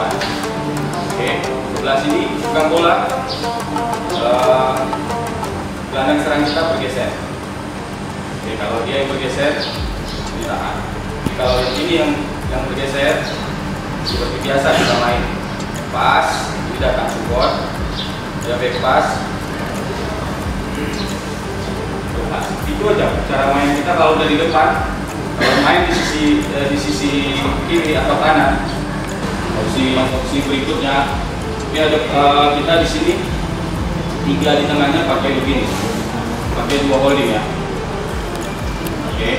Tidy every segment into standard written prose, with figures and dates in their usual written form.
depan. Oke, sebelah sini pegang bola, gelandang serang kita bergeser. Oke, kalau dia yang bergeser, ditahan. Kalau ini yang bergeser, seperti biasa kita main pas, ini datang support, dia back pass. Itu aja cara main kita kalau dari depan. Kalau main di sisi kiri atau kanan, opsi berikutnya ini ada kita di sini 3 di tengahnya pakai begini, pakai 2 holding ya. Oke.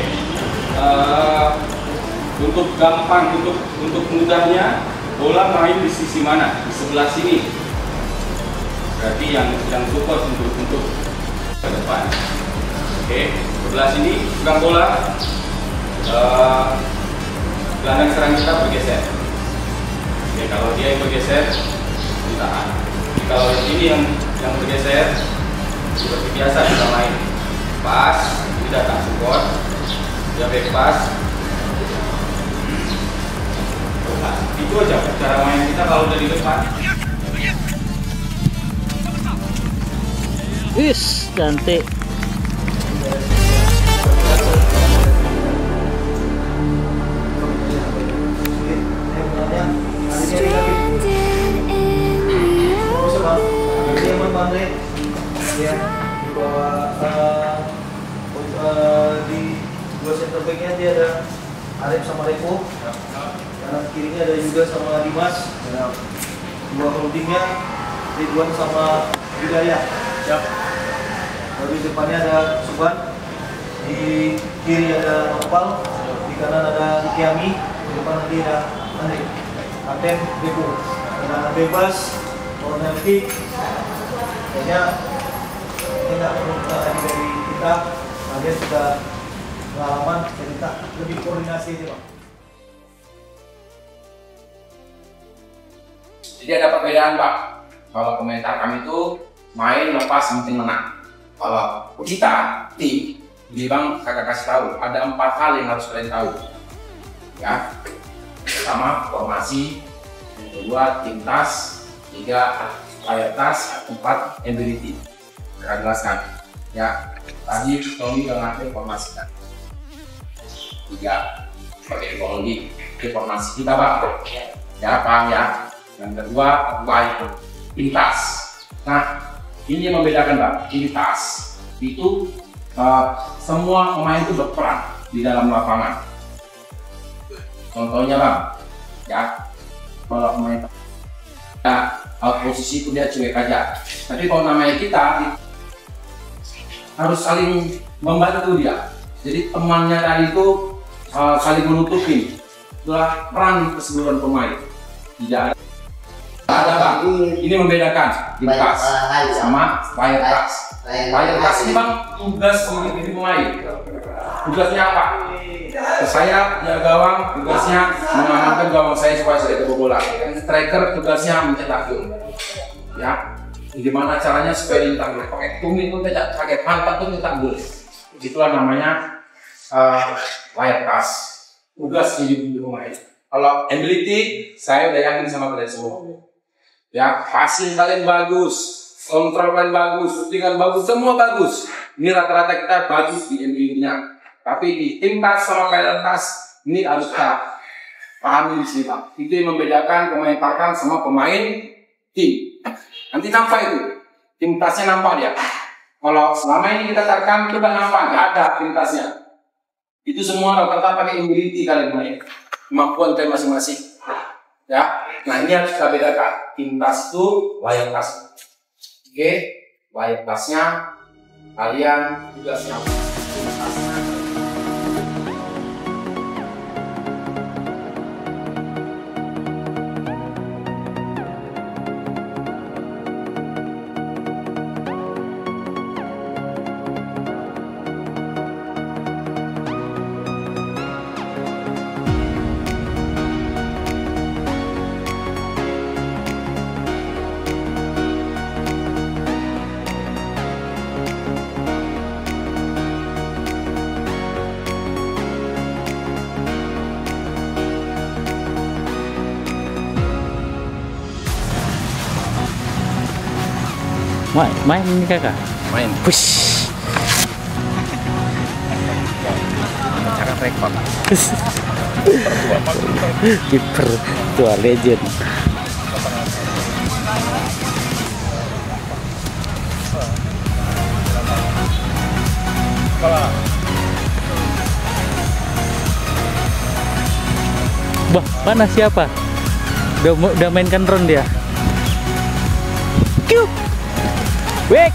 Untuk gampang, untuk mudahnya bola main di sisi mana? Di sebelah sini. Berarti yang support untuk ke depan. Oke, sebelah sini pegang bola, gelandang serang kita bergeser. Oke, kalau dia yang bergeser, ditahan. Kalau ini yang bergeser, seperti biasa kita main pas, ini datang support, dia back pass. Itu aja cara main kita kalau dari depan. Wis, cantik. Ya, di bawah di 2 center backnya dia ada Arif sama Repo, kanan kirinya ada Yuda sama Dimas, 2 holdingnya Ridwan sama Hidayah. Siap. Lalu di depannya ada Suban, di kiri ada Nopal, di kanan ada Kiami, di depan nanti ada Andre, Kapten Depo. Tendangan bebas, corner kick, kayaknya tidak perlu lagi dari kita. Kalian sudah pengalaman, cerita lebih koordinasi aja Bang. Jadi ada perbedaan Pak. Kalau komentar kami itu main lepas penting menang. Kalau kita tim, di Bang kakak kasih tahu ada 4 hal yang harus kalian tahu. Ya, pertama formasi, yang kedua tim tas, 3 player tas, 4 ability. Saya jelaskan. Ya, tadi Tommy udah ngerti formasi kan. 3 pakai holding, informasi kita Pak. Ya paham ya. Yang kedua baik pintas. Nah ini yang membedakan Pak. Pintas itu semua pemain itu berperan di dalam lapangan. Contohnya Bang, ya kalau pemain posisi itu dia cuek aja. Tapi kalau namanya kita harus saling membantu dia. Jadi temannya tadi itu saling menutupi. Itulah peran keseluruhan pemain. Tidak ada Bang. Ini membedakan pintas sama player tas. Player tas ini Bang tugas memiliki pemain. Tugasnya apa? Saya jaga gawang, tugasnya mengamankan gawang saya supaya saya kebobolan bola. Striker tugasnya mencetak gol. Ya, gimana caranya supaya dintak gol? Pakai tumit pun tidak, pakai pantat pun dintak gol. Itulah namanya player tas. Tugas jadi pemain. Kalau ability, saya udah yakin sama kalian semua. Ya, passing kalian bagus, kontrol kalian bagus, shootingan bagus, semua bagus. Ini rata-rata kita bagus di ability-nya. Tapi di tim tas sama player tas ini harus kita pahami di sini Pak. Itu yang membedakan pemain tarkam sama pemain tim. Nanti nampak itu, tim tasnya nampak dia. Kalau selama ini kita tarkam kita nampak nggak ada tim tasnya. Itu semua rata-rata pakai ability kalian main, kemampuan kalian masing-masing. Ya, nah ini harus kita bedakan. Tim tas itu layak tas. Oke, layak tasnya kalian juga siap. Tim tasnya. Main ini kakak? Main. Push. Cara rekod. Kiper tua legend. Bah, mana siapa? Udah mainkan drone dia. Kiu. Wek.